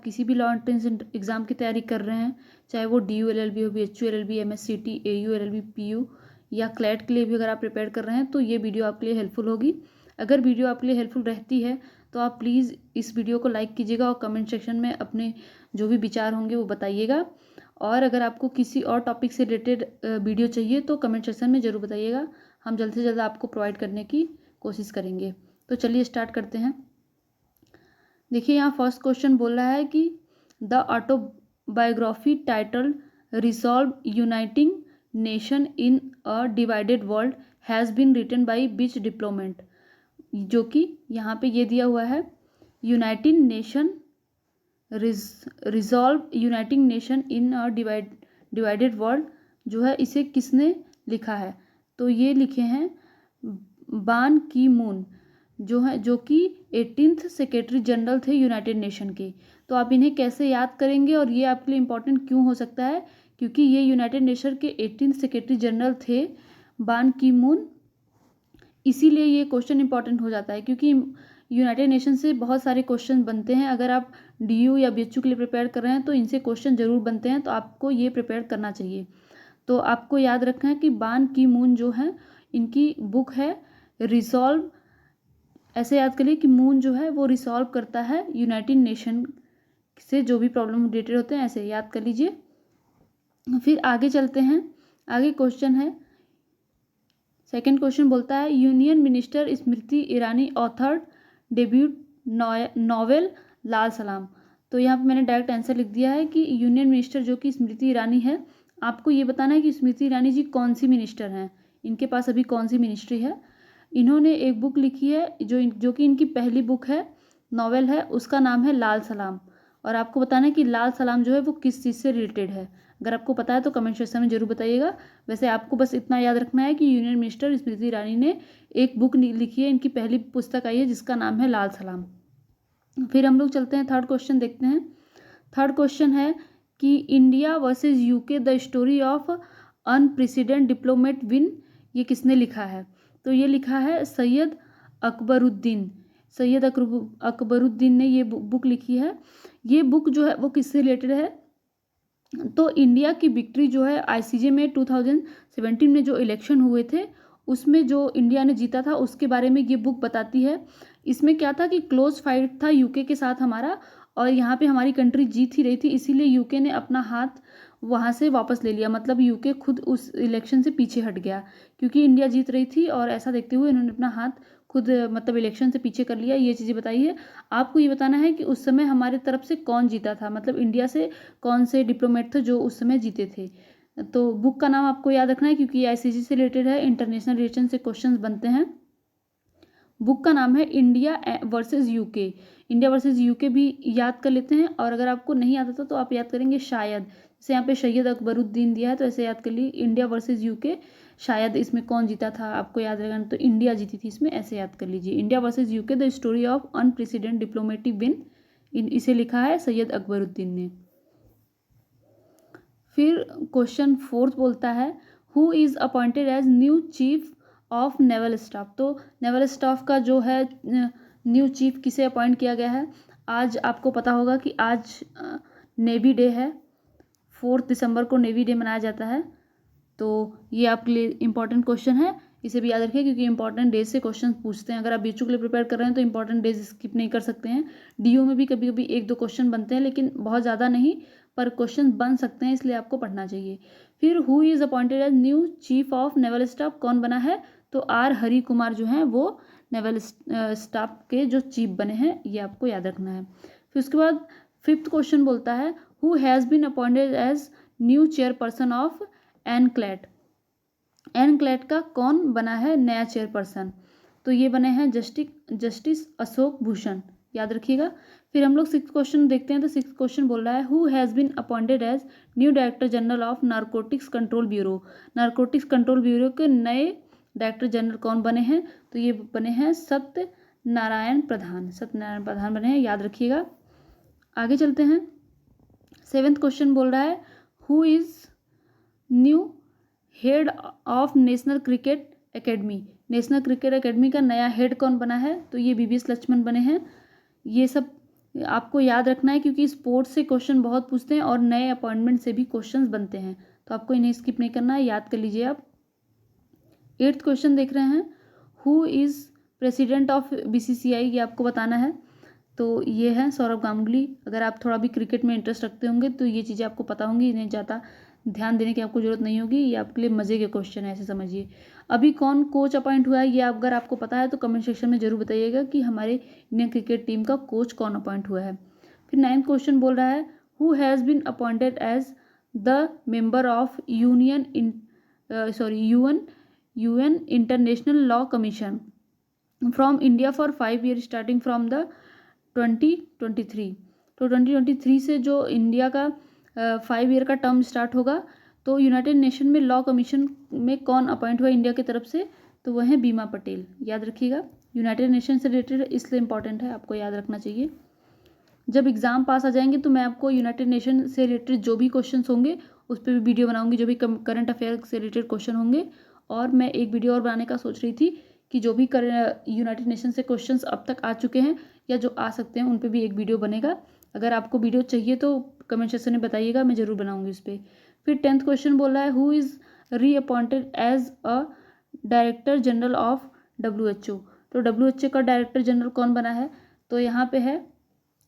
किसी भी law entrance exam की तैयारी कर रहे हैं, चाहे वो DU LLB हो, BHU LLB, MSCT, AU LLB, PU या क्लैट के लिए भी अगर आप प्रिपेयर कर रहे हैं तो ये वीडियो आपके लिए हेल्पफुल होगी। अगर वीडियो आपके लिए हेल्पफुल रहती है तो आप प्लीज़ इस वीडियो को लाइक कीजिएगा और कमेंट सेक्शन में अपने जो भी विचार होंगे वो बताइएगा। और अगर आपको किसी और टॉपिक से रिलेटेड वीडियो चाहिए तो कमेंट सेक्शन में ज़रूर बताइएगा, हम जल्द से जल्द आपको प्रोवाइड करने की कोशिश करेंगे। तो चलिए स्टार्ट करते हैं। देखिए यहाँ फर्स्ट क्वेश्चन बोल रहा है कि the autobiography title resolve uniting nation in a divided world has been written by which diplomat, जो कि यहाँ पे ये दिया हुआ है united nation resolve uniting nation in a divided world जो है इसे किसने लिखा है, तो ये लिखे हैं बान की मून जो है, जो कि 18th सेक्रेटरी जनरल थे यूनाइटेड नेशन के। तो आप इन्हें कैसे याद करेंगे और ये आपके लिए इम्पोर्टेंट क्यों हो सकता है, क्योंकि ये यूनाइटेड नेशन के 18th सेक्रेटरी जनरल थे बान की मून, इसीलिए ये क्वेश्चन इंपॉर्टेंट हो जाता है। क्योंकि यूनाइटेड नेशन से बहुत सारे क्वेश्चन बनते हैं, अगर आप DU या BHU के लिए प्रिपेयर कर रहे हैं तो इनसे क्वेश्चन जरूर बनते हैं, तो आपको ये प्रिपेयर करना चाहिए। तो आपको याद रखना है कि बान की मून जो है इनकी बुक है रिसॉल्व, ऐसे याद करिए कि मून जो है वो रिसॉल्व करता है यूनाइटेड नेशन से जो भी प्रॉब्लम रिलेटेड होते हैं, ऐसे याद कर लीजिए। फिर आगे चलते हैं, आगे क्वेश्चन है, सेकंड क्वेश्चन बोलता है union minister Smriti Irani authored debut novel लाल सलाम। तो यहाँ पे मैंने डायरेक्ट आंसर लिख दिया है कि यूनियन मिनिस्टर जो कि स्मृति ईरानी है, आपको ये बताना है कि स्मृति ईरानी जी कौन सी मिनिस्टर हैं, इनके पास अभी कौन सी मिनिस्ट्री है। इन्होंने एक बुक लिखी है जो कि इनकी पहली बुक है, नॉवेल है, उसका नाम है लाल सलाम। और आपको बताना है कि लाल सलाम जो है वो किस चीज़ से रिलेटेड है। अगर आपको पता है तो कमेंट सेक्शन में जरूर बताइएगा। वैसे आपको बस इतना याद रखना है कि यूनियन मिनिस्टर स्मृति ईरानी ने एक बुक लिखी है, इनकी पहली पुस्तक आई है जिसका नाम है लाल सलाम। फिर हम लोग चलते हैं, थर्ड क्वेश्चन देखते हैं। थर्ड क्वेश्चन है कि India versus UK the story of unprecedented diplomat win, ये किसने लिखा है, तो ये लिखा है सैयद अकबरुद्दीन। सैयद अकबरुद्दीन ने ये बुक लिखी है। ये बुक जो है वो किससे रिलेटेड है, तो इंडिया की विक्ट्री जो है ICJ में 2017 में जो इलेक्शन हुए थे उसमें जो इंडिया ने जीता था उसके बारे में ये बुक बताती है। इसमें क्या था कि क्लोज फाइट था UK के साथ हमारा, और यहाँ पे हमारी कंट्री जीत ही रही थी, इसीलिए UK ने अपना हाथ वहाँ से वापस ले लिया, मतलब UK खुद उस इलेक्शन से पीछे हट गया क्योंकि इंडिया जीत रही थी, और ऐसा देखते हुए इन्होंने अपना हाथ खुद मतलब इलेक्शन से पीछे कर लिया। ये चीज़ें बताइए। आपको ये बताना है कि उस समय हमारे तरफ से कौन जीता था, मतलब इंडिया से कौन से डिप्लोमेट थे जो उस समय जीते थे। तो बुक का नाम आपको याद रखना है क्योंकि ICJ से रिलेटेड है, इंटरनेशनल रिलेशन से क्वेश्चंस बनते हैं। बुक का नाम है India versus UK। India versus UK भी याद कर लेते हैं, और अगर आपको नहीं आता था तो आप याद करेंगे शायद, जैसे यहाँ पे सैयद अकबरुद्दीन दिया है तो ऐसे याद कर लीजिए इंडिया वर्सेस UK, शायद इसमें कौन जीता था आपको याद रहेगा, तो इंडिया जीती थी इसमें, ऐसे याद कर लीजिए। India versus UK the story of unprecedented diplomatic win, इसे लिखा है सैयद अकबरुद्दीन ने। फिर क्वेश्चन फोर्थ बोलता है who is appointed as new chief of naval staff. तो नेवल स्टाफ का जो है न्यू चीफ किसे अपॉइंट किया गया है। आज आपको पता होगा कि आज नेवी डे है, 4 दिसंबर को नेवी डे मनाया जाता है, तो ये आपके लिए इंपॉर्टेंट क्वेश्चन है, इसे भी याद रखिए क्योंकि इंपॉर्टेंट डेज से क्वेश्चन पूछते हैं। अगर आप BHU के लिए प्रिपेयर कर रहे हैं तो इंपॉर्टेंट डेज स्किप नहीं कर सकते हैं। DU में भी कभी कभी 1-2 क्वेश्चन बनते हैं, लेकिन बहुत ज़्यादा नहीं, पर क्वेश्चन बन सकते हैं, इसलिए आपको पढ़ना चाहिए। फिर who is appointed as new chief of naval staff, कौन बना है, तो R हरि कुमार जो हैं वो नेवल स्टाफ के जो चीफ बने हैं, ये आपको याद रखना है। फिर उसके बाद फिफ्थ क्वेश्चन बोलता है who has been appointed as new chairperson of NCLAT. NCLAT का कौन बना है नया चेयरपर्सन, तो ये बने हैं जस्टिस अशोक भूषण, याद रखिएगा। फिर हम लोग सिक्स क्वेश्चन देखते हैं, तो सिक्स क्वेश्चन बोल रहा है who has been appointed as new director general of narcotics control bureau. Narcotics control bureau के नए डायरेक्टर जनरल कौन बने हैं, तो ये बने हैं सत्यनारायण प्रधान बने हैं, याद रखिएगा। आगे चलते हैं, सेवेंथ क्वेश्चन बोल रहा है who is new head of national cricket academy. National cricket academy का नया हेड कौन बना है, तो ये BVS लक्ष्मण बने हैं। ये सब आपको याद रखना है क्योंकि स्पोर्ट्स से क्वेश्चन बहुत पूछते हैं और नए अपॉइंटमेंट से भी क्वेश्चंस बनते हैं, तो आपको इन्हें स्किप नहीं करना है, याद कर लीजिए आप। 8th क्वेश्चन देख रहे हैं, who is president of BCCI, ये आपको बताना है। तो ये है सौरभ गांगुली। अगर आप थोड़ा भी क्रिकेट में इंटरेस्ट रखते होंगे तो ये चीज़ें आपको पता होंगी, इन्हें ज़्यादा ध्यान देने की आपको ज़रूरत नहीं होगी, ये आपके लिए मज़े के क्वेश्चन है, ऐसे समझिए। अभी कौन कोच अपॉइंट हुआ है ये अगर आपको पता है तो कमेंट सेक्शन में जरूर बताइएगा कि हमारे इंडियन क्रिकेट टीम का कोच कौन अपॉइंट हुआ है। फिर 9th क्वेश्चन बोल रहा है, who has been appointed as the member of UN international law commission from India for 5 year starting from the 2023। तो 2023 से जो इंडिया का 5 ईयर का टर्म स्टार्ट होगा, तो यूनाइटेड नेशन में लॉ कमीशन में कौन अपॉइंट हुआ इंडिया की तरफ से, तो वह है बीमा पटेल, याद रखिएगा। यूनाइटेड नेशन से रिलेटेड इसलिए इंपॉर्टेंट है, आपको याद रखना चाहिए। जब एग्ज़ाम पास आ जाएंगे तो मैं आपको यूनाइटेड नेशन से रिलेटेड जो भी क्वेश्चन होंगे उस पर भी वीडियो बनाऊंगी, जो भी करंट अफेयर से रिलेटेड क्वेश्चन होंगे। और मैं एक वीडियो और बनाने का सोच रही थी कि जो भी यूनाइटेड नेशन से क्वेश्चंस अब तक आ चुके हैं या जो आ सकते हैं उन पे भी एक वीडियो बनेगा। अगर आपको वीडियो चाहिए तो कमेंट सेक्शन में बताइएगा, मैं ज़रूर बनाऊंगी उस पर। फिर 10th क्वेश्चन बोल रहा है, who is reappointed as a director general of WHO। तो WHO का डायरेक्टर जनरल कौन बना है, तो यहाँ पे है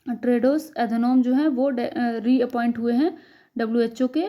टेड्रोस एधनोम, जो है वो रीअपॉइंट हुए हैं WHO के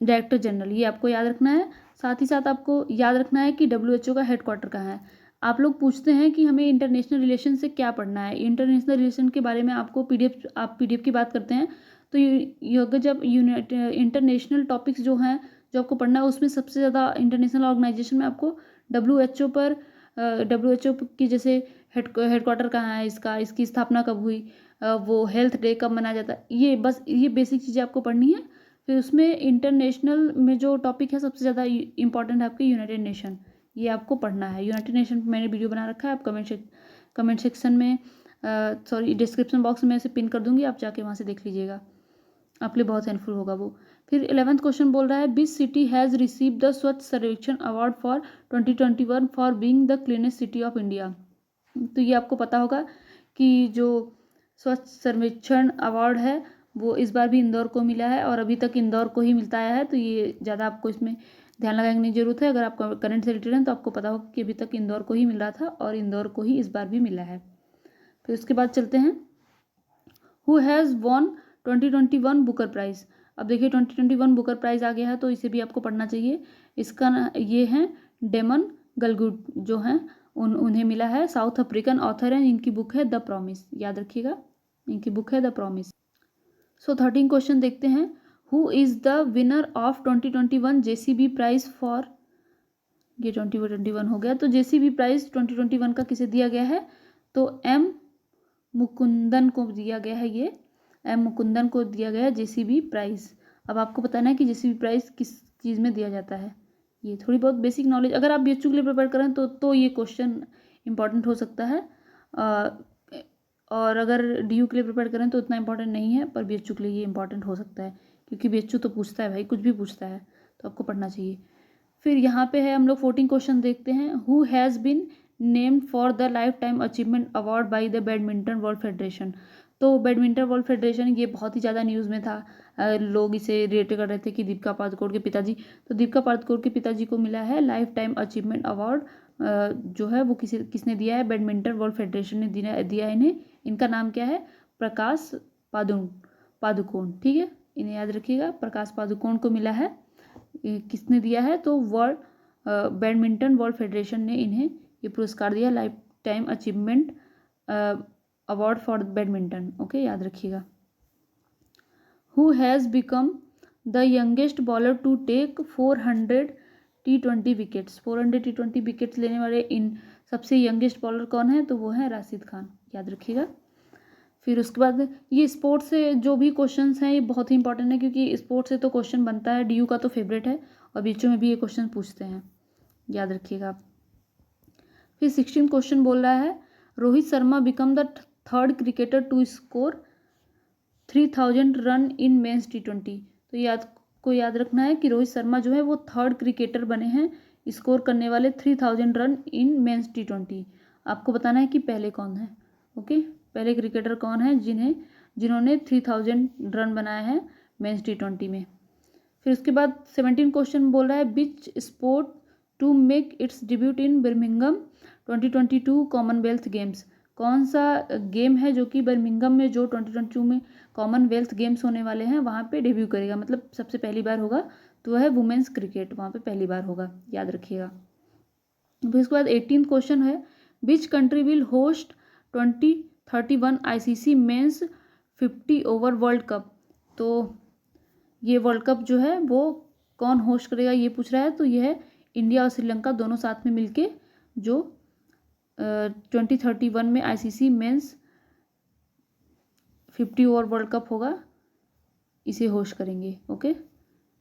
डायरेक्टर जनरल, ये आपको याद रखना है। साथ ही साथ आपको याद रखना है कि WHO का हेडक्वार्टर कहाँ है। आप लोग पूछते हैं कि हमें इंटरनेशनल रिलेशन से क्या पढ़ना है, इंटरनेशनल रिलेशन के बारे में आपको PDF की बात करते हैं तो अगर जब इंटरनेशनल टॉपिक्स जो हैं जो आपको पढ़ना है उसमें सबसे ज़्यादा इंटरनेशनल ऑर्गेनाइजेशन में आपको WHO पर WHO की जैसे हेडक्वार्टर कहाँ है इसका, इसकी स्थापना कब हुई, वो हेल्थ डे कब मनाया जाता है, ये बस ये बेसिक चीज़ें आपको पढ़नी है। फिर उसमें इंटरनेशनल में जो टॉपिक है सबसे ज़्यादा इंपॉर्टेंट है आपके यूनाइटेड नेशन, ये आपको पढ़ना है। यूनाइटेड नेशन पर मैंने वीडियो बना रखा है, आप कमेंट सेक्शन में डिस्क्रिप्शन बॉक्स में इसे पिन कर दूंगी, आप जाके वहाँ से देख लीजिएगा, आपके लिए बहुत हेल्पफुल होगा वो। फिर 11th क्वेश्चन बोल रहा है, which city has receive the स्वच्छ सर्वेक्षण award for 2021 for being the cleanest city of India. तो ये आपको पता होगा कि जो स्वच्छ सर्वेक्षण अवार्ड है वो इस बार भी इंदौर को मिला है और अभी तक इंदौर को ही मिलता आया है, तो ये ज़्यादा आपको इसमें ध्यान लगाने की जरूरत है। अगर आप करंट से रिलेटेड हैं तो आपको पता होगा कि अभी तक इंदौर को ही मिल रहा था और इंदौर को ही इस बार भी मिला है। फिर उसके बाद चलते हैं, who has won 2021 Booker prize. अब देखिए 2021 बुकर प्राइज़ आ गया है तो इसे भी आपको पढ़ना चाहिए। इसका ये हैं डेमन गलगुड जो हैं उन्हें मिला है, साउथ अफ्रीकन ऑथर हैं, इनकी बुक है द प्रॉमिस, याद रखिएगा इनकी बुक है द प्रॉमिस। सो 13 क्वेश्चन देखते हैं, who is the winner of 2021 JCB prize for, ये 2021 हो गया, तो JCB प्राइज़ 2021 का किसे दिया गया है, तो M मुकुंदन को दिया गया है, ये M मुकुंदन को दिया गया है JCB प्राइज़। अब आपको बताना है कि JCB प्राइज़ किस चीज़ में दिया जाता है, ये थोड़ी बहुत बेसिक नॉलेज अगर आप BHU के लिए प्रिपेयर करें तो ये क्वेश्चन इंपॉर्टेंट हो सकता है, और अगर DU के लिए प्रिपेयर करें तो उतना इंपॉर्टेंट नहीं है, पर BHU के लिए ये इंपॉर्टेंट हो सकता है क्योंकि BHU तो पूछता है भाई, कुछ भी पूछता है, तो आपको पढ़ना चाहिए। फिर यहाँ पे है हम लोग 14 क्वेश्चन देखते हैं, who has been named for the life time achievement award by the badminton world federation. तो बैडमिंटन वर्ल्ड फेडरेशन ये बहुत ही ज़्यादा न्यूज़ में था, लोग इसे रिलेट कर रहे थे कि दीपिका पादुकोण के पिताजी, तो दीपिका पादुकोण के पिताजी को मिला है लाइफ टाइम अचीवमेंट अवार्ड, जो है वो किसने दिया है, बैडमिंटन वर्ल्ड फेडरेशन ने दिया है इन्हें। इनका नाम क्या है, प्रकाश पादुकोण, ठीक है, इन्हें याद रखिएगा, प्रकाश पादुकोण को मिला है। किसने दिया है, तो बैडमिंटन वर्ल्ड फेडरेशन ने इन्हें ये पुरस्कार दिया, life time achievement award for badminton, okay, याद रखिएगा। Who has become the youngest bowler to take 400 T20 wickets, 400 T20 wickets लेने वाले इन सबसे यंगेस्ट बॉलर कौन है, तो वो है राशिद खान, याद रखिएगा। फिर उसके बाद ये स्पोर्ट्स से जो भी क्वेश्चंस हैं ये बहुत ही इंपॉर्टेंट है क्योंकि स्पोर्ट्स से तो क्वेश्चन बनता है, DU का तो फेवरेट है और BHU में भी ये क्वेश्चन पूछते हैं, याद रखिएगा आप। फिर 16 क्वेश्चन बोल रहा है, Rohit Sharma become the third cricketer to score 3000 run in men's T20। तो याद रखना है कि रोहित शर्मा जो है वो थर्ड क्रिकेटर बने हैं स्कोर करने वाले 3000 रन इन मेंस T20। आपको बताना है कि पहले कौन है, ओके, पहले क्रिकेटर कौन है जिन्होंने 3000 रन बनाए हैं मेंस T20 में। फिर उसके बाद 17 क्वेश्चन बोल रहा है which sport to make its debut in Birmingham 2022 Commonwealth Games. कौन सा गेम है जो कि बर्मिंघम में जो 2022 में कॉमनवेल्थ गेम्स होने वाले हैं वहाँ पे डेब्यू करेगा, मतलब सबसे पहली बार होगा, तो वह है वुमेन्स क्रिकेट, वहाँ पे पहली बार होगा, याद रखिएगा। फिर उसके बाद 18 क्वेश्चन है which country will host 2031 ICC men's 50 over world cup. तो ये वर्ल्ड कप जो है वो कौन होस्ट करेगा ये पूछ रहा है। तो यह है इंडिया और श्रीलंका दोनों साथ में मिलके जो 2031 में ICC men's 50 over world cup होगा इसे होस्ट करेंगे। ओके,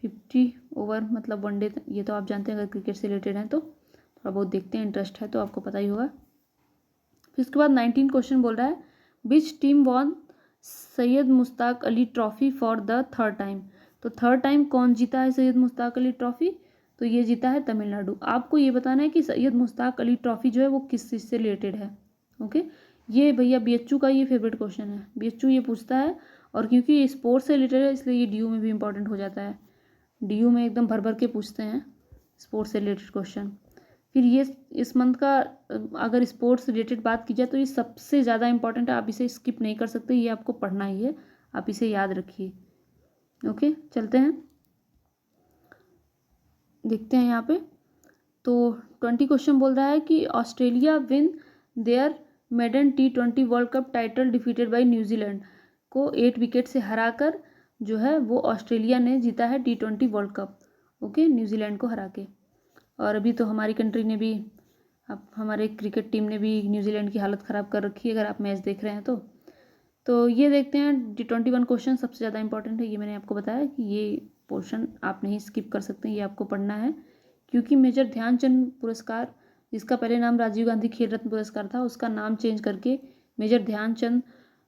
50 ओवर मतलब वनडे, ये तो आप जानते हैं, अगर क्रिकेट से रिलेटेड हैं तो थोड़ा बहुत देखते हैं, इंटरेस्ट है तो आपको पता ही होगा। फिर उसके बाद 19 क्वेश्चन बोल रहा है which team von Syed Mushtaq Ali trophy for the third time. तो थर्ड टाइम कौन जीता है सैयद मुश्ताक अली ट्रॉफी, तो ये जीता है तमिलनाडु। आपको ये बताना है कि सैयद मुश्ताक अली ट्रॉफी जो है वो किस चीज़ से रिलेटेड है। ओके, ये भैया BHU का ये फेवरेट क्वेश्चन है, BHU ये पूछता है, और क्योंकि ये स्पोर्ट्स से रिलेटेड है इसलिए ये DU में भी इंपॉर्टेंट हो जाता है। DU में एकदम भर भर के पूछते हैं स्पोर्ट्स से रिलेटेड क्वेश्चन। फिर ये इस मंथ का अगर स्पोर्ट्स से रिलेटेड बात की जाए तो ये सबसे ज़्यादा इंपॉर्टेंट है, आप इसे स्किप नहीं कर सकते, ये आपको पढ़ना ही है, आप इसे याद रखिए। ओके, चलते हैं, देखते हैं यहाँ पे। तो 20 क्वेश्चन बोल रहा है कि Australia win there maiden T20 world cup title defeated by New Zealand को 8 विकेट से हराकर जो है वो ऑस्ट्रेलिया ने जीता है T20 world cup. Okay, New Zealand को हरा के। और अभी तो हमारी कंट्री ने भी, अब हमारे क्रिकेट टीम ने भी न्यूजीलैंड की हालत ख़राब कर रखी है, अगर आप मैच देख रहे हैं तो ये देखते हैं। T21 क्वेश्चन सबसे ज़्यादा इंपॉर्टेंट है, ये मैंने आपको बताया कि ये पोर्शन आप नहीं स्किप कर सकते, ये आपको पढ़ना है, क्योंकि मेजर ध्यानचंद पुरस्कार, जिसका पहले नाम राजीव गांधी खेल रत्न पुरस्कार था, उसका नाम चेंज करके मेजर ध्यानचंद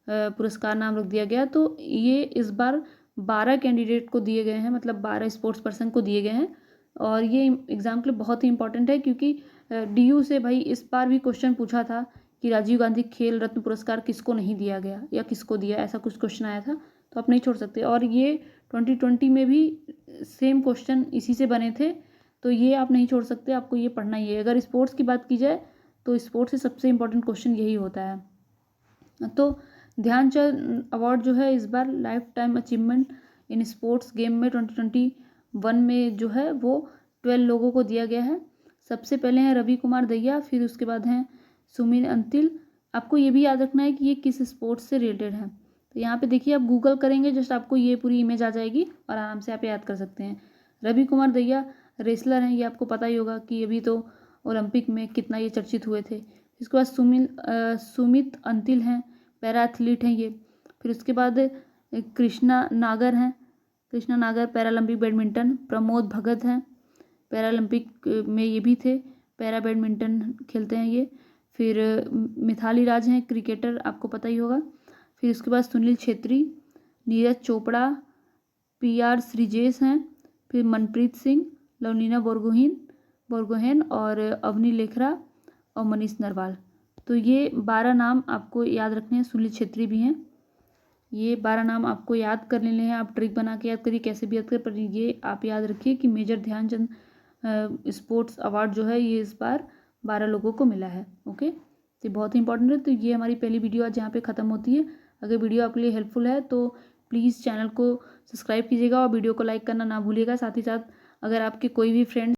पुरस्कार नाम रख दिया गया। तो ये इस बार 12 कैंडिडेट को दिए गए हैं, मतलब 12 स्पोर्ट्स पर्सन को दिए गए हैं, और ये एग्ज़ाम के लिए बहुत ही इंपॉर्टेंट है, क्योंकि DU से भाई इस बार भी क्वेश्चन पूछा था कि राजीव गांधी खेल रत्न पुरस्कार किसको नहीं दिया गया या किसको दिया, ऐसा कुछ क्वेश्चन आया था, तो आप नहीं छोड़ सकते। और ये 2020 में भी सेम क्वेश्चन इसी से बने थे, तो ये आप नहीं छोड़ सकते, आपको ये पढ़ना ही है। अगर स्पोर्ट्स की बात की जाए तो स्पोर्ट्स से सबसे इम्पोर्टेंट क्वेश्चन यही होता है। तो ध्यानचंद अवार्ड जो है इस बार life time achievement in sports game में 2021 में जो है वो 12 लोगों को दिया गया है। सबसे पहले हैं रवि कुमार दहिया, फिर उसके बाद हैं सुमित अंतिल। आपको ये भी याद रखना है कि ये किस स्पोर्ट्स से रिलेटेड है। तो यहाँ पे देखिए, आप गूगल करेंगे जस्ट आपको ये पूरी इमेज आ जाएगी और आराम से आप याद कर सकते हैं। रवि कुमार दहिया रेसलर हैं, ये आपको पता ही होगा कि अभी तो ओलंपिक में कितना ये चर्चित हुए थे। इसके बाद सुमित अंतिल हैं, पैरा एथलीट हैं ये। फिर उसके बाद कृष्णा नागर हैं, कृष्णा नागर पैरालंपिक बैडमिंटन। प्रमोद भगत हैं, पैरालंपिक में ये भी थे, पैरा बैडमिंटन खेलते हैं ये। फिर मिथाली राज हैं, क्रिकेटर, आपको पता ही होगा। फिर उसके बाद सुनील छेत्री, नीरज चोपड़ा, PR श्रीजेश हैं, फिर मनप्रीत सिंह, लवलीना बोरगोहेन और अवनी लेखरा और मनीष नरवाल। तो ये 12 नाम आपको याद रखने हैं, सुनील छेत्री भी हैं। ये 12 नाम आपको याद कर लेने हैं, आप ट्रिक बना के याद करिए, कैसे भी याद करें, पर ये आप याद रखिए कि मेजर ध्यानचंद स्पोर्ट्स अवार्ड जो है ये इस बार 12 लोगों को मिला है। ओके, तो बहुत ही इंपॉर्टेंट है। तो ये हमारी पहली वीडियो आज यहाँ पे ख़त्म होती है। अगर वीडियो आपके लिए हेल्पफुल है तो प्लीज़ चैनल को सब्सक्राइब कीजिएगा और वीडियो को लाइक करना ना भूलिएगा। साथ ही साथ अगर आपके कोई भी फ्रेंड्स